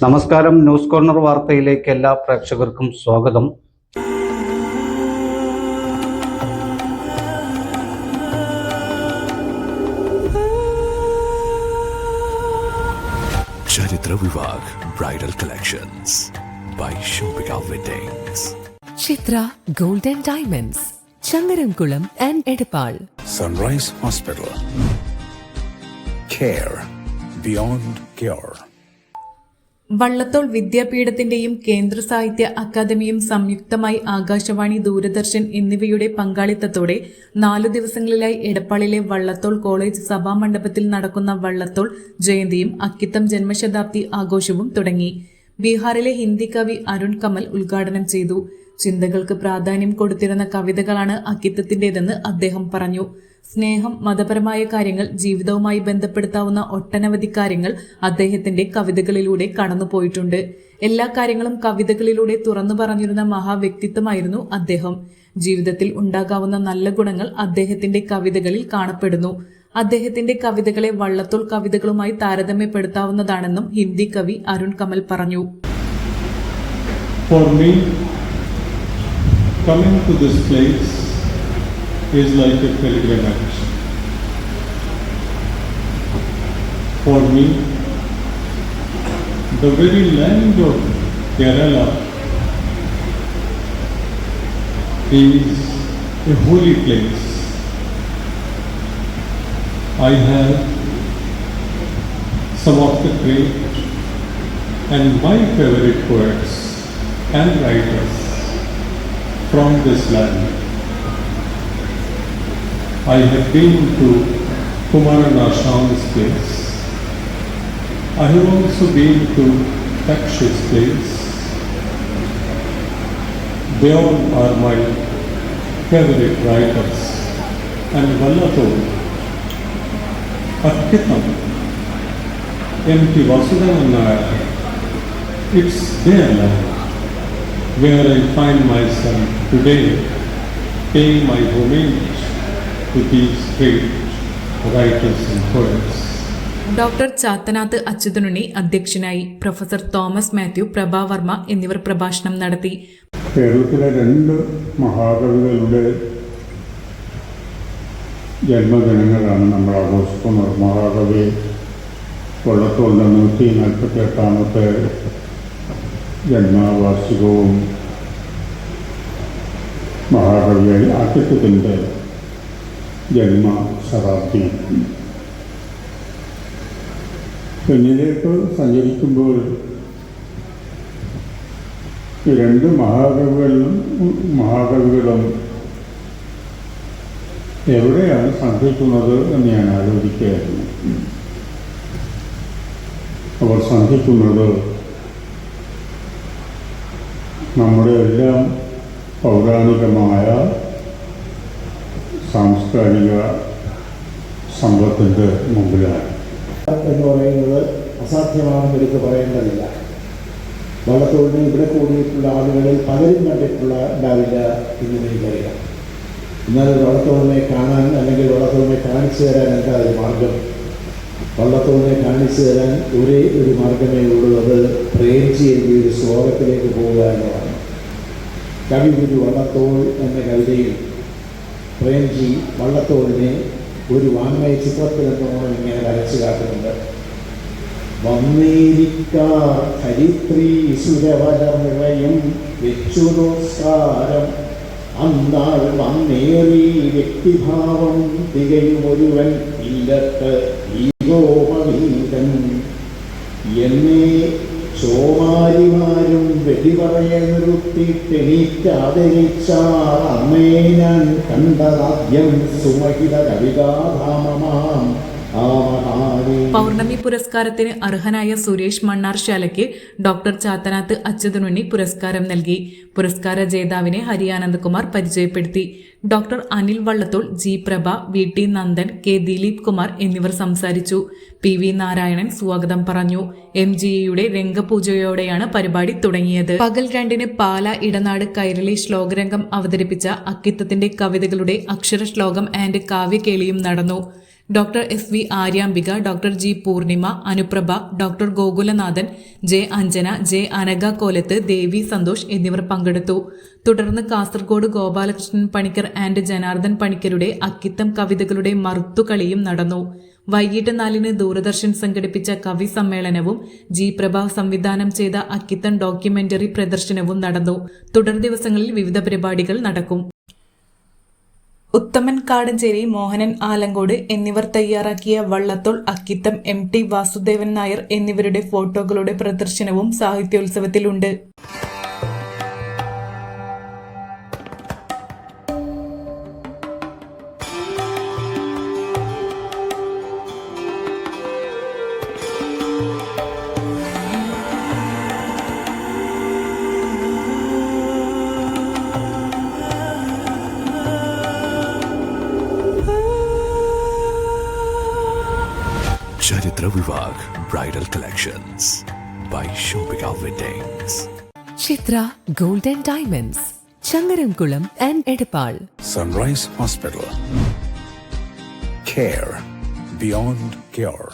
നമസ്കാരം. News corner വാർത്തയിലേക്ക് എല്ലാ പ്രേക്ഷകർക്കും സ്വാഗതം. Charithra Vivah bridal collections by Shobhika weddings. Chithra gold and diamonds, Changaramkulam and Edappal. Sunrise hospital, care beyond care. Vallathol വിദ്യാപീഠത്തിന്റെയും കേന്ദ്ര സാഹിത്യ അക്കാദമിയും സംയുക്തമായി ആകാശവാണി, ദൂരദർശൻ എന്നിവയുടെ പങ്കാളിത്തത്തോടെ 4 ദിവസങ്ങളിലായി എടപ്പാളിലെ വള്ളത്തോൾ കോളേജ് സഭാമണ്ഡപത്തിൽ നടക്കുന്ന വള്ളത്തോൾ ജയന്തിയും അക്കിത്തം ജന്മശതാബ്ദി ആഘോഷവും തുടങ്ങി. ബീഹാറിലെ ഹിന്ദി കവി അരുൺ കമൽ ഉദ്ഘാടനം ചെയ്തു. ചിന്തകൾക്ക് പ്രാധാന്യം കൊടുത്തിരുന്ന കവിതകളാണ് അക്കിത്തത്തിന്റേതെന്ന് അദ്ദേഹം പറഞ്ഞു. സ്നേഹം, മതപരമായ കാര്യങ്ങൾ, ജീവിതവുമായി ബന്ധപ്പെടുത്താവുന്ന ഒട്ടനവധി കാര്യങ്ങൾ അദ്ദേഹത്തിന്റെ കവിതകളിലൂടെ കടന്നുപോയിട്ടുണ്ട്. എല്ലാ കാര്യങ്ങളും കവിതകളിലൂടെ തുറന്നു പറഞ്ഞിരുന്ന മഹാവ്യക്തിത്വമായിരുന്നു അദ്ദേഹം. ജീവിതത്തിൽ ഉണ്ടാകാവുന്ന നല്ല ഗുണങ്ങൾ അദ്ദേഹത്തിന്റെ കവിതകളിൽ കാണപ്പെടുന്നു. അദ്ദേഹത്തിന്റെ കവിതകളെ വള്ളത്തോൾ കവിതകളുമായി താരതമ്യപ്പെടുത്താവുന്നതാണെന്നും ഹിന്ദി കവി അരുൺ കമൽ പറഞ്ഞു. Coming to this place is like a pilgrimage. For me, the very land of Kerala is a holy place. I have some of the great and my favorite poets and writers from this land. I have been to Kumaran Asham's place. I have also been to Taksh's place. They all are my favorite writers. And Vallatool, Akkitam, M.T. Vasudevan Nair, it's their land where I find myself today paying my homage to these great writers and poets. Doctor Chathanath Achuthanunni അധ്യക്ഷനായി. Professor Thomas Mathew, Prabha Varma എന്നിവർ പ്രഭാഷണം നടത്തി. കേരളത്തിലെ 2 മഹാകവികളുടെ ജന്മദിനങ്ങളാണ് നമ്മൾ ആഘോഷിക്കുന്നത്. മഹാകവി വള്ളത്തോളിൻ്റെ 148ാമത്തെ ജന്മവാർഷികവും മഹാകവിയായി അക്കിത്തത്തിൻ്റെ ജന്മശതാബ്ദിയും. പിന്നിലേക്ക് സഞ്ചരിക്കുമ്പോൾ ഈ 2 മഹാകവികളും എവിടെയാണ് സന്ധിക്കുന്നത് എന്ന് ഞാൻ ആലോചിക്കുകയായിരുന്നു. അവർ സന്ധിക്കുന്നത് നമ്മുടെ എല്ലാം പൗരാണികമായ സാംസ്കാരിക സമ്പത്തിൻ്റെ മുമ്പിലാണ് എന്ന് പറയുന്നത് അസാധ്യമാണെന്ന് എടുത്ത് പറയേണ്ടതില്ല. വള്ളത്തോളിനെ ഇവിടെ കൂടിയിട്ടുള്ള ആളുകളിൽ പലരും ഉണ്ടാവില്ല എന്ന് എനിക്കറിയാം. എന്നാൽ വള്ളത്തോളിനെ കാണാൻ അല്ലെങ്കിൽ വള്ളത്തോളിനെ കാണിച്ചു തരാൻ എന്താ ഒരു മാർഗം? വള്ളത്തോളിനെ കാണിച്ചു തരാൻ ഒരേ ഒരു മാർഗമേ ഉള്ളൂ. അത് പ്രേംജി എഴുതിയ ഒരു ശ്ലോകത്തിലേക്ക് പോവുക എന്നതാണ്. കവിഗുരു വള്ളത്തോൾ എന്ന കവിതയിൽ പ്രേംജി വള്ളത്തോളിനെ ഒരു വാങ്മയ ചിത്രത്തിലെന്നോണം ഇങ്ങനെ വരച്ചു കാട്ടുന്നുണ്ട്. വന്നേരിക്കാർ ഹരിത്രീ സുരവരമിഴയും വെച്ചു നമസ്കാരം അന്നാൾ വന്നേറി വ്യക്തിഭാവം തികയും ഒരുവൻ ഇല്ലത്ത് ഈഗോപവീതൻ എന്നേ ചോമാരിമാരും വെടിപറയെ നിർത്തിട്ടെണീറ്റാദരിച്ചാർ അമ്മേ ഞാൻ കണ്ടതാദ്യം സുമഹിത കവിതാധാമമാം. പൗർണമി പുരസ്കാരത്തിന് അർഹനായ സുരേഷ് മണ്ണാർശാലയ്ക്ക് ഡോക്ടർ ചാത്തനാത്ത് അച്യുതനുണ്ണി പുരസ്കാരം നൽകി. പുരസ്കാര ജേതാവിനെ ഹരിയാനന്ദകുമാർ പരിചയപ്പെടുത്തി. Doctor Anil Vallathol, G Prabha, V T Nandan, K Dileep Kumar എന്നിവർ സംസാരിച്ചു. പി വി നാരായണൻ സ്വാഗതം പറഞ്ഞു. MGAയുടെ രംഗപൂജയോടെയാണ് പരിപാടി തുടങ്ങിയത്. പകൽ 2-ന് പാല ഇടനാട് കൈരളി ശ്ലോകരംഗം അവതരിപ്പിച്ച അക്കിത്തത്തിന്റെ കവിതകളുടെ അക്ഷരശ്ലോകം ആൻഡ് കാവ്യകേളിയും നടന്നു. Doctor SV Aryambika, doctor G Poornima, Anuprabha, doctor Gokulanathan, J Anjana, J Anagha Kolath, Devi Santhosh എന്നിവർ പങ്കെടുത്തു. തുടർന്ന് കാസർഗോഡ് ഗോപാലകൃഷ്ണൻ പണിക്കർ ആൻഡ് ജനാർദ്ദൻ പണിക്കരുടെ അക്കിത്തം കവിതകളുടെ മറുത്തുകളിയും നടന്നു. വൈകിട്ട് 4-ന് ദൂരദർശൻ സംഘടിപ്പിച്ച കവി സമ്മേളനവും G പ്രഭാവ് സംവിധാനം ചെയ്ത അക്കിത്തം ഡോക്യുമെന്ററി പ്രദർശനവും നടന്നു. തുടർ ദിവസങ്ങളിൽ വിവിധ പരിപാടികൾ നടക്കും. ഉത്തമൻ കാടഞ്ചേരി, മോഹനൻ ആലങ്കോട് എന്നിവർ തയ്യാറാക്കിയ വള്ളത്തോൾ, അക്കിത്തം, MT വാസുദേവൻ നായർ എന്നിവരുടെ ഫോട്ടോകളുടെ പ്രദർശനവും സാഹിത്യോത്സവത്തിലുണ്ട്. Charitra Vivag Bridal Collections by Shobhika Weddings. Chitra Gold and Diamonds, Changaramkulam and Edapal. Sunrise Hospital. Care beyond cure.